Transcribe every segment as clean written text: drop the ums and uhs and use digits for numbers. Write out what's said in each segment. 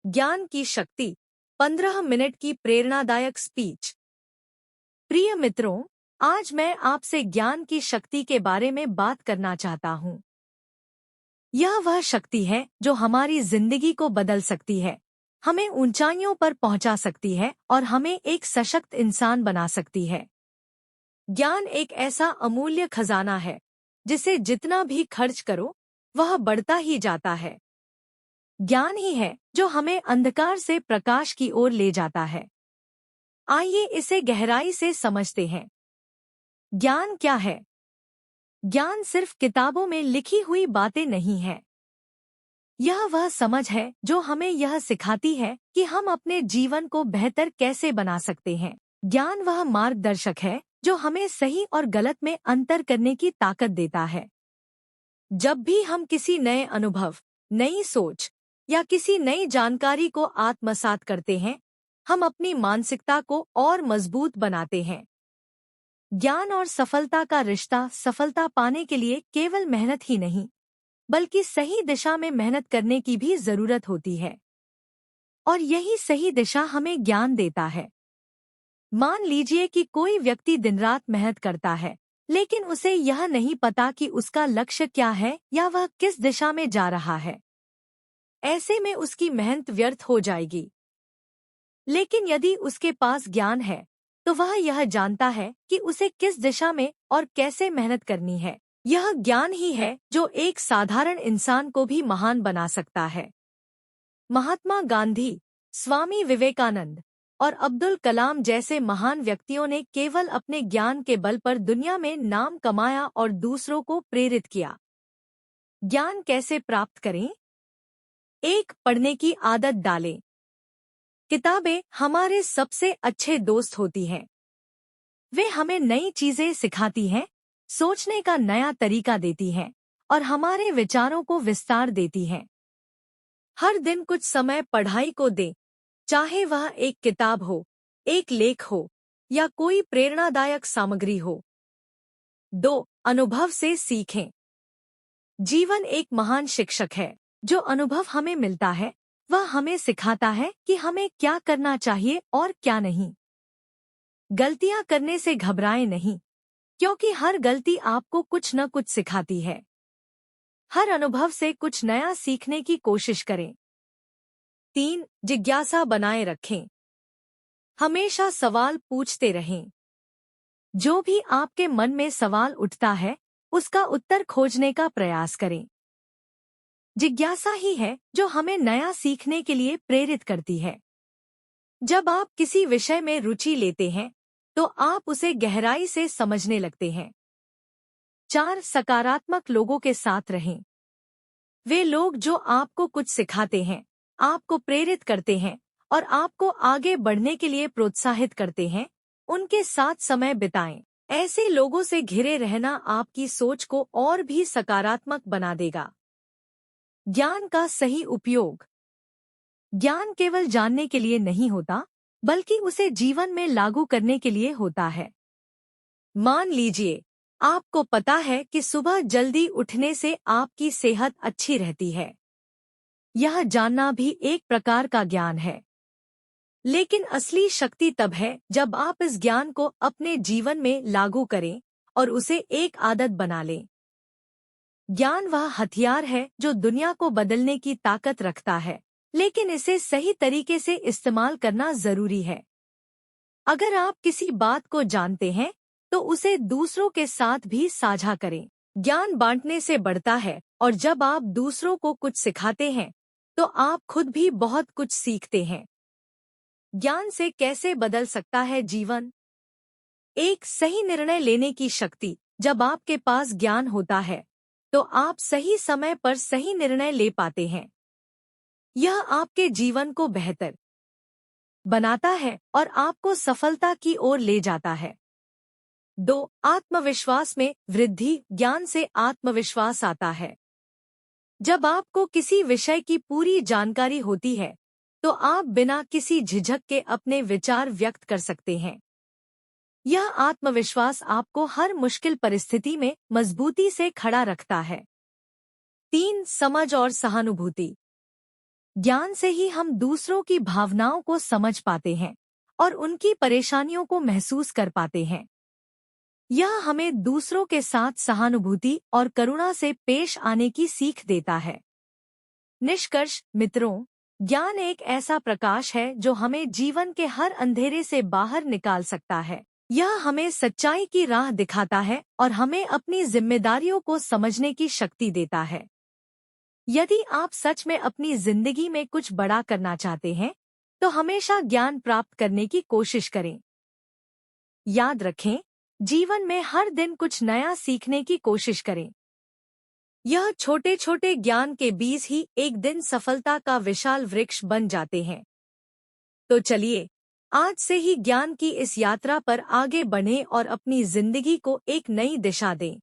ज्ञान की शक्ति 15 मिनट की प्रेरणादायक स्पीच। प्रिय मित्रों, आज मैं आपसे ज्ञान की शक्ति के बारे में बात करना चाहता हूँ। यह वह शक्ति है जो हमारी जिंदगी को बदल सकती है, हमें ऊंचाइयों पर पहुंचा सकती है और हमें एक सशक्त इंसान बना सकती है। ज्ञान एक ऐसा अमूल्य खजाना है जिसे जितना भी खर्च करो वह बढ़ता ही जाता है। ज्ञान ही है जो हमें अंधकार से प्रकाश की ओर ले जाता है। आइए इसे गहराई से समझते हैं। ज्ञान क्या है? ज्ञान सिर्फ किताबों में लिखी हुई बातें नहीं है। यह वह समझ है जो हमें यह सिखाती है कि हम अपने जीवन को बेहतर कैसे बना सकते हैं। ज्ञान वह मार्गदर्शक है जो हमें सही और गलत में अंतर करने की ताकत देता है। जब भी हम किसी नए अनुभव, नई सोच या किसी नई जानकारी को आत्मसात करते हैं, हम अपनी मानसिकता को और मजबूत बनाते हैं। ज्ञान और सफलता का रिश्ता सफलता पाने के लिए केवल मेहनत ही नहीं, बल्कि सही दिशा में मेहनत करने की भी जरूरत होती है। और यही सही दिशा हमें ज्ञान देता है। मान लीजिए कि कोई व्यक्ति दिन रात मेहनत करता है, लेकिन उसे यह नहीं पता कि उसका लक्ष्य क्या है या वह किस दिशा में जा रहा है। ऐसे में उसकी मेहनत व्यर्थ हो जाएगी। लेकिन यदि उसके पास ज्ञान है, तो वह यह जानता है कि उसे किस दिशा में और कैसे मेहनत करनी है। यह ज्ञान ही है जो एक साधारण इंसान को भी महान बना सकता है। महात्मा गांधी, स्वामी विवेकानंद और अब्दुल कलाम जैसे महान व्यक्तियों ने केवल अपने ज्ञान के बल पर दुनिया में नाम कमाया और दूसरों को प्रेरित किया। ज्ञान कैसे प्राप्त करें? 1. पढ़ने की आदत डालें। किताबें हमारे सबसे अच्छे दोस्त होती हैं। वे हमें नई चीजें सिखाती हैं, सोचने का नया तरीका देती हैं और हमारे विचारों को विस्तार देती हैं। हर दिन कुछ समय पढ़ाई को दें, चाहे वह एक किताब हो, एक लेख हो या कोई प्रेरणादायक सामग्री हो। 2. अनुभव से सीखें। जीवन एक महान शिक्षक है। जो अनुभव हमें मिलता है वह हमें सिखाता है कि हमें क्या करना चाहिए और क्या नहीं। गलतियां करने से घबराएं नहीं, क्योंकि हर गलती आपको कुछ न कुछ सिखाती है। हर अनुभव से कुछ नया सीखने की कोशिश करें। 3. जिज्ञासा बनाए रखें। हमेशा सवाल पूछते रहें। जो भी आपके मन में सवाल उठता है, उसका उत्तर खोजने का प्रयास करें। जिज्ञासा ही है जो हमें नया सीखने के लिए प्रेरित करती है। जब आप किसी विषय में रुचि लेते हैं, तो आप उसे गहराई से समझने लगते हैं। 4. सकारात्मक लोगों के साथ रहें। वे लोग जो आपको कुछ सिखाते हैं, आपको प्रेरित करते हैं और आपको आगे बढ़ने के लिए प्रोत्साहित करते हैं, उनके साथ समय बिताएं। ऐसे लोगों से घिरे रहना आपकी सोच को और भी सकारात्मक बना देगा। ज्ञान का सही उपयोग। ज्ञान केवल जानने के लिए नहीं होता, बल्कि उसे जीवन में लागू करने के लिए होता है। मान लीजिए, आपको पता है कि सुबह जल्दी उठने से आपकी सेहत अच्छी रहती है। यह जानना भी एक प्रकार का ज्ञान है। लेकिन असली शक्ति तब है जब आप इस ज्ञान को अपने जीवन में लागू करें और उसे एक आदत बना लें। ज्ञान वह हथियार है जो दुनिया को बदलने की ताकत रखता है, लेकिन इसे सही तरीके से इस्तेमाल करना जरूरी है। अगर आप किसी बात को जानते हैं, तो उसे दूसरों के साथ भी साझा करें। ज्ञान बांटने से बढ़ता है और जब आप दूसरों को कुछ सिखाते हैं, तो आप खुद भी बहुत कुछ सीखते हैं। ज्ञान से कैसे बदल सकता है जीवन? 1. सही निर्णय लेने की शक्ति। जब आपके पास ज्ञान होता है, तो आप सही समय पर सही निर्णय ले पाते हैं। यह आपके जीवन को बेहतर बनाता है और आपको सफलता की ओर ले जाता है। 2. आत्मविश्वास में वृद्धि। ज्ञान से आत्मविश्वास आता है। जब आपको किसी विषय की पूरी जानकारी होती है, तो आप बिना किसी झिझक के अपने विचार व्यक्त कर सकते हैं। यह आत्मविश्वास आपको हर मुश्किल परिस्थिति में मजबूती से खड़ा रखता है। 3. समझ और सहानुभूति। ज्ञान से ही हम दूसरों की भावनाओं को समझ पाते हैं और उनकी परेशानियों को महसूस कर पाते हैं। यह हमें दूसरों के साथ सहानुभूति और करुणा से पेश आने की सीख देता है। निष्कर्ष मित्रों, ज्ञान एक ऐसा प्रकाश है जो हमें जीवन के हर अंधेरे से बाहर निकाल सकता है। यह हमें सच्चाई की राह दिखाता है और हमें अपनी जिम्मेदारियों को समझने की शक्ति देता है। यदि आप सच में अपनी जिंदगी में कुछ बड़ा करना चाहते हैं, तो हमेशा ज्ञान प्राप्त करने की कोशिश करें। याद रखें, जीवन में हर दिन कुछ नया सीखने की कोशिश करें। यह छोटे छोटे ज्ञान के बीज ही एक दिन सफलता का विशाल वृक्ष बन जाते हैं। तो चलिए, आज से ही ज्ञान की इस यात्रा पर आगे बढ़ें और अपनी जिंदगी को एक नई दिशा दें।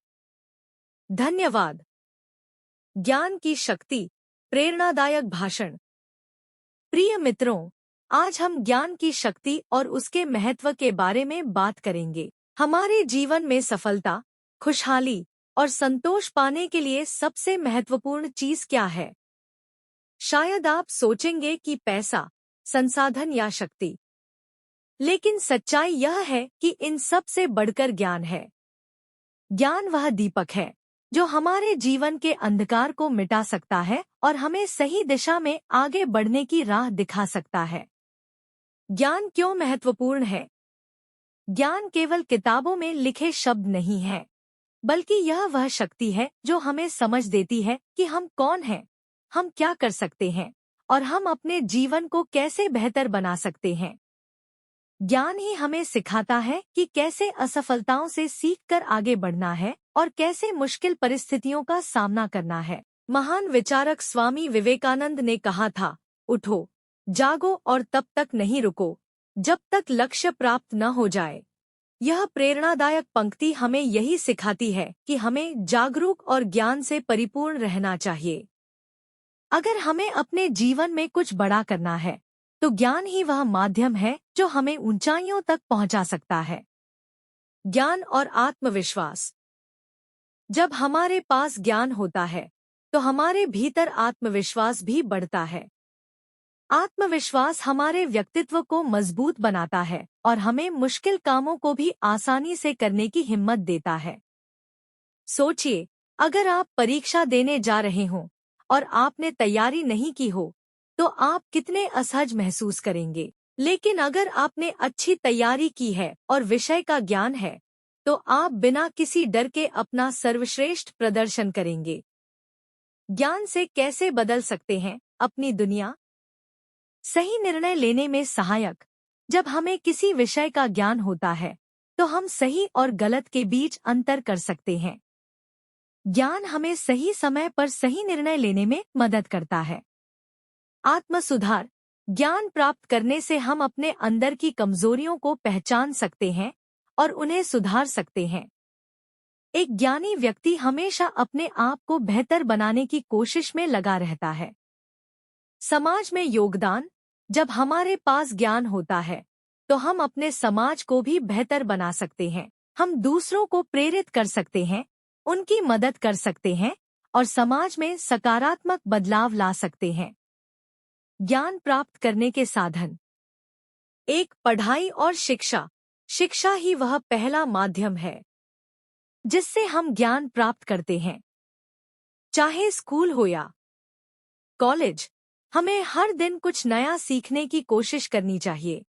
धन्यवाद। ज्ञान की शक्ति, प्रेरणादायक भाषण। प्रिय मित्रों, आज हम ज्ञान की शक्ति और उसके महत्व के बारे में बात करेंगे। हमारे जीवन में सफलता, खुशहाली और संतोष पाने के लिए सबसे महत्वपूर्ण चीज क्या है? शायद आप सोचेंगे कि पैसा, संसाधन या शक्ति। लेकिन सच्चाई यह है कि इन सब से बढ़कर ज्ञान है। ज्ञान वह दीपक है जो हमारे जीवन के अंधकार को मिटा सकता है और हमें सही दिशा में आगे बढ़ने की राह दिखा सकता है। ज्ञान क्यों महत्वपूर्ण है? ज्ञान केवल किताबों में लिखे शब्द नहीं है, बल्कि यह वह शक्ति है जो हमें समझ देती है कि हम कौन हैं, हम क्या कर सकते हैं और हम अपने जीवन को कैसे बेहतर बना सकते हैं। ज्ञान ही हमें सिखाता है कि कैसे असफलताओं से सीखकर आगे बढ़ना है और कैसे मुश्किल परिस्थितियों का सामना करना है। महान विचारक स्वामी विवेकानंद ने कहा था, उठो, जागो और तब तक नहीं रुको जब तक लक्ष्य प्राप्त न हो जाए। यह प्रेरणादायक पंक्ति हमें यही सिखाती है कि हमें जागरूक और ज्ञान से परिपूर्ण रहना चाहिए। अगर हमें अपने जीवन में कुछ बड़ा करना है, तो ज्ञान ही वह माध्यम है जो हमें ऊंचाइयों तक पहुंचा सकता है। ज्ञान और आत्मविश्वास। जब हमारे पास ज्ञान होता है, तो हमारे भीतर आत्मविश्वास भी बढ़ता है। आत्मविश्वास हमारे व्यक्तित्व को मजबूत बनाता है और हमें मुश्किल कामों को भी आसानी से करने की हिम्मत देता है। सोचिए, अगर आप परीक्षा देने जा रहे हों और आपने तैयारी नहीं की हो, तो आप कितने असहज महसूस करेंगे। लेकिन अगर आपने अच्छी तैयारी की है और विषय का ज्ञान है, तो आप बिना किसी डर के अपना सर्वश्रेष्ठ प्रदर्शन करेंगे। ज्ञान से कैसे बदल सकते हैं अपनी दुनिया? सही निर्णय लेने में सहायक। जब हमें किसी विषय का ज्ञान होता है, तो हम सही और गलत के बीच अंतर कर सकते हैं। ज्ञान हमें सही समय पर सही निर्णय लेने में मदद करता है। आत्म सुधार। ज्ञान प्राप्त करने से हम अपने अंदर की कमजोरियों को पहचान सकते हैं और उन्हें सुधार सकते हैं। एक ज्ञानी व्यक्ति हमेशा अपने आप को बेहतर बनाने की कोशिश में लगा रहता है। समाज में योगदान। जब हमारे पास ज्ञान होता है, तो हम अपने समाज को भी बेहतर बना सकते हैं। हम दूसरों को प्रेरित कर सकते हैं, उनकी मदद कर सकते हैं और समाज में सकारात्मक बदलाव ला सकते हैं। ज्ञान प्राप्त करने के साधन। एक, पढ़ाई और शिक्षा। शिक्षा ही वह पहला माध्यम है जिससे हम ज्ञान प्राप्त करते हैं। चाहे स्कूल हो या कॉलेज, हमें हर दिन कुछ नया सीखने की कोशिश करनी चाहिए।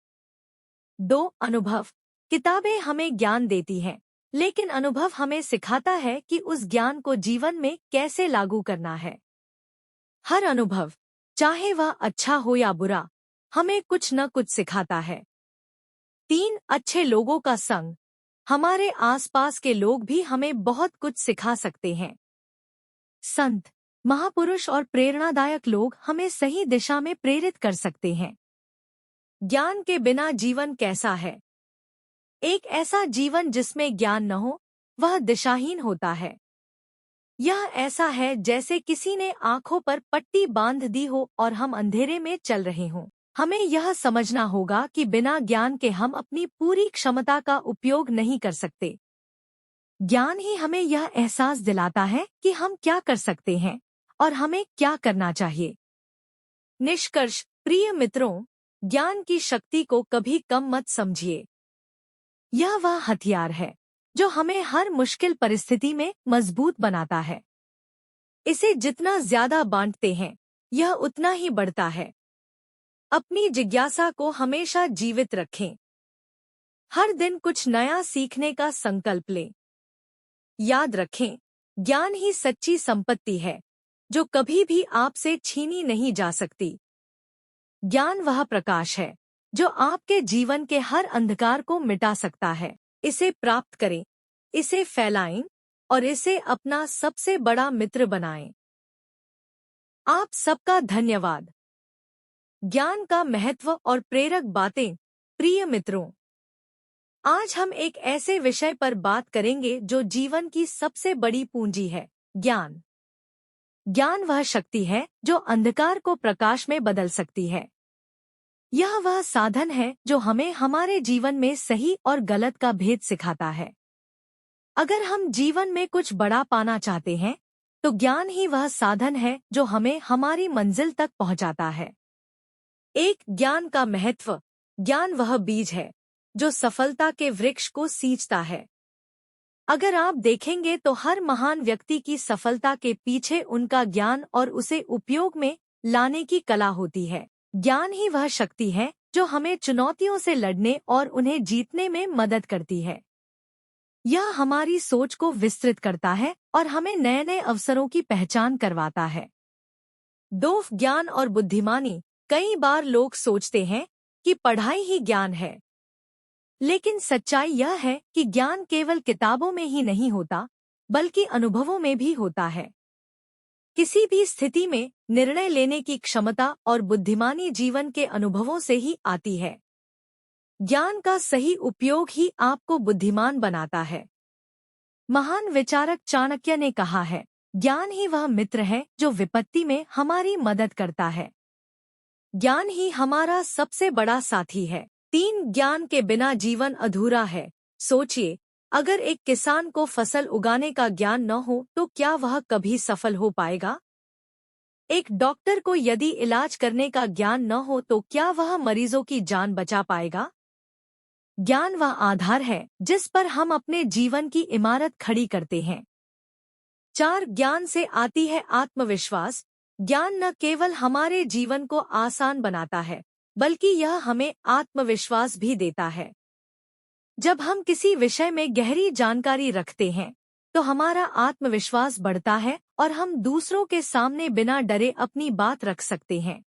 2, अनुभव। किताबें हमें ज्ञान देती हैं, लेकिन अनुभव हमें सिखाता है कि उस ज्ञान को जीवन में कैसे लागू करना है। हर अनुभव, चाहे वह अच्छा हो या बुरा, हमें कुछ न कुछ सिखाता है। 3, अच्छे लोगों का संग। हमारे आसपास के लोग भी हमें बहुत कुछ सिखा सकते हैं। संत, महापुरुष और प्रेरणादायक लोग हमें सही दिशा में प्रेरित कर सकते हैं। ज्ञान के बिना जीवन कैसा है? एक ऐसा जीवन जिसमें ज्ञान न हो, वह दिशाहीन होता है। यह ऐसा है जैसे किसी ने आंखों पर पट्टी बांध दी हो और हम अंधेरे में चल रहे हों। हमें यह समझना होगा कि बिना ज्ञान के हम अपनी पूरी क्षमता का उपयोग नहीं कर सकते। ज्ञान ही हमें यह एहसास दिलाता है कि हम क्या कर सकते हैं और हमें क्या करना चाहिए। निष्कर्ष, प्रिय मित्रों, ज्ञान की शक्ति को कभी कम मत समझिए। यह वह हथियार है जो हमें हर मुश्किल परिस्थिति में मजबूत बनाता है। इसे जितना ज्यादा बांटते हैं, यह उतना ही बढ़ता है। अपनी जिज्ञासा को हमेशा जीवित रखें। हर दिन कुछ नया सीखने का संकल्प लें। याद रखें, ज्ञान ही सच्ची संपत्ति है जो कभी भी आपसे छीनी नहीं जा सकती। ज्ञान वह प्रकाश है जो आपके जीवन के हर अंधकार को मिटा सकता है। इसे प्राप्त करें, इसे फैलाएं और इसे अपना सबसे बड़ा मित्र बनाएं। आप सबका धन्यवाद। ज्ञान का महत्व और प्रेरक बातें। प्रिय मित्रों, आज हम एक ऐसे विषय पर बात करेंगे जो जीवन की सबसे बड़ी पूंजी है, ज्ञान। ज्ञान वह शक्ति है जो अंधकार को प्रकाश में बदल सकती है। यह वह साधन है जो हमें हमारे जीवन में सही और गलत का भेद सिखाता है। अगर हम जीवन में कुछ बड़ा पाना चाहते हैं, तो ज्ञान ही वह साधन है जो हमें हमारी मंजिल तक पहुंचाता है। एक ज्ञान का महत्व। ज्ञान वह बीज है जो सफलता के वृक्ष को सींचता है। अगर आप देखेंगे तो हर महान व्यक्ति की सफलता के पीछे उनका ज्ञान और उसे उपयोग में लाने की कला होती है। ज्ञान ही वह शक्ति है जो हमें चुनौतियों से लड़ने और उन्हें जीतने में मदद करती है। यह हमारी सोच को विस्तृत करता है और हमें नए नए अवसरों की पहचान करवाता है। दो, ज्ञान और बुद्धिमानी। कई बार लोग सोचते हैं कि पढ़ाई ही ज्ञान है, लेकिन सच्चाई यह है कि ज्ञान केवल किताबों में ही नहीं होता, बल्कि अनुभवों में भी होता है। किसी भी स्थिति में निर्णय लेने की क्षमता और बुद्धिमानी जीवन के अनुभवों से ही आती है। ज्ञान का सही उपयोग ही आपको बुद्धिमान बनाता है। महान विचारक चाणक्य ने कहा है, ज्ञान ही वह मित्र है जो विपत्ति में हमारी मदद करता है। ज्ञान ही हमारा सबसे बड़ा साथी है। 3, ज्ञान के बिना जीवन अधूरा है। सोचिए, अगर एक किसान को फसल उगाने का ज्ञान न हो तो क्या वह कभी सफल हो पाएगा? एक डॉक्टर को यदि इलाज करने का ज्ञान न हो तो क्या वह मरीजों की जान बचा पाएगा? ज्ञान वह आधार है जिस पर हम अपने जीवन की इमारत खड़ी करते हैं। 4, ज्ञान से आती है आत्मविश्वास। ज्ञान न केवल हमारे जीवन को आसान बनाता है, बल्कि यह हमें आत्मविश्वास भी देता है। जब हम किसी विषय में गहरी जानकारी रखते हैं, तो हमारा आत्मविश्वास बढ़ता है और हम दूसरों के सामने बिना डरे अपनी बात रख सकते हैं।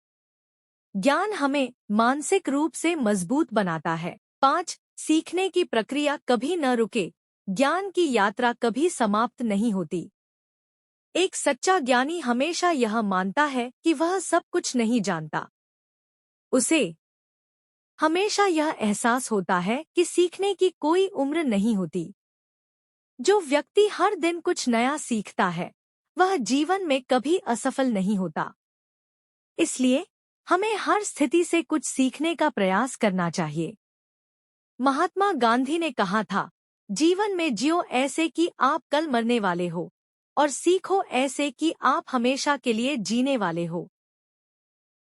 ज्ञान हमें मानसिक रूप से मजबूत बनाता है। 5, सीखने की प्रक्रिया कभी न रुके। ज्ञान की यात्रा कभी समाप्त नहीं होती। एक सच्चा ज्ञानी हमेशा यह मानता है कि वह सब कुछ नहीं जानता। उसे हमेशा यह एहसास होता है कि सीखने की कोई उम्र नहीं होती। जो व्यक्ति हर दिन कुछ नया सीखता है, वह जीवन में कभी असफल नहीं होता। इसलिए हमें हर स्थिति से कुछ सीखने का प्रयास करना चाहिए। महात्मा गांधी ने कहा था, जीवन में जियो ऐसे कि आप कल मरने वाले हो, और सीखो ऐसे कि आप हमेशा के लिए जीने वाले हो।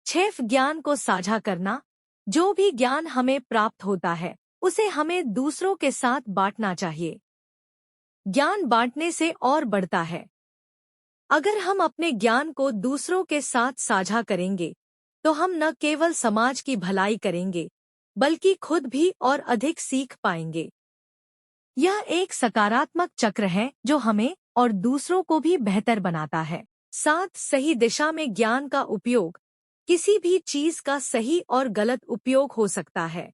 6, ज्ञान को साझा करना। जो भी ज्ञान हमें प्राप्त होता है, उसे हमें दूसरों के साथ बांटना चाहिए। ज्ञान बांटने से और बढ़ता है। अगर हम अपने ज्ञान को दूसरों के साथ साझा करेंगे, तो हम न केवल समाज की भलाई करेंगे, बल्कि खुद भी और अधिक सीख पाएंगे। यह एक सकारात्मक चक्र है जो हमें और दूसरों को भी बेहतर बनाता है। 7, सही दिशा में ज्ञान का उपयोग। किसी भी चीज का सही और गलत उपयोग हो सकता है।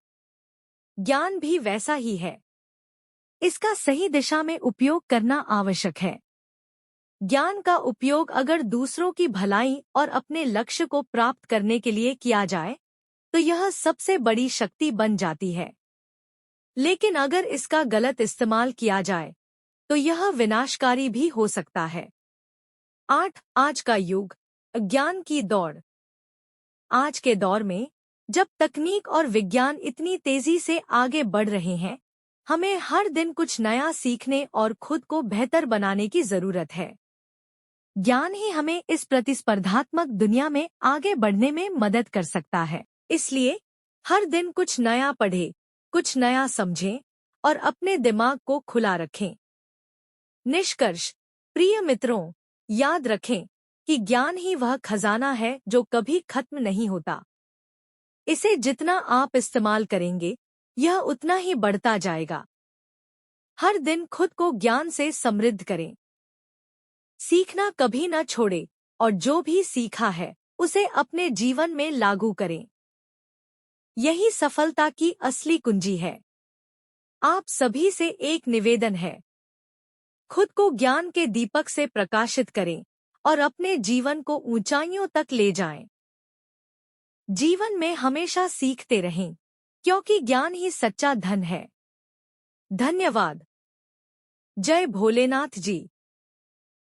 ज्ञान भी वैसा ही है। इसका सही दिशा में उपयोग करना आवश्यक है। ज्ञान का उपयोग अगर दूसरों की भलाई और अपने लक्ष्य को प्राप्त करने के लिए किया जाए, तो यह सबसे बड़ी शक्ति बन जाती है। लेकिन अगर इसका गलत इस्तेमाल किया जाए, तो यह विनाशकारी भी हो सकता है। 8, आज का युग, ज्ञान की दौड़। आज के दौर में, जब तकनीक और विज्ञान इतनी तेजी से आगे बढ़ रहे हैं, हमें हर दिन कुछ नया सीखने और खुद को बेहतर बनाने की जरूरत है। ज्ञान ही हमें इस प्रतिस्पर्धात्मक दुनिया में आगे बढ़ने में मदद कर सकता है। इसलिए हर दिन कुछ नया पढ़ें, कुछ नया समझें और अपने दिमाग को खुला रखें। निष्कर्ष, प्रिय मित्रों, याद रखें कि ज्ञान ही वह खजाना है जो कभी खत्म नहीं होता। इसे जितना आप इस्तेमाल करेंगे, यह उतना ही बढ़ता जाएगा। हर दिन खुद को ज्ञान से समृद्ध करें। सीखना कभी न छोड़े और जो भी सीखा है उसे अपने जीवन में लागू करें। यही सफलता की असली कुंजी है। आप सभी से एक निवेदन है, खुद को ज्ञान के दीपक से प्रकाशित करें और अपने जीवन को ऊंचाइयों तक ले जाएं। जीवन में हमेशा सीखते रहें, क्योंकि ज्ञान ही सच्चा धन है। धन्यवाद। जय भोलेनाथ जी।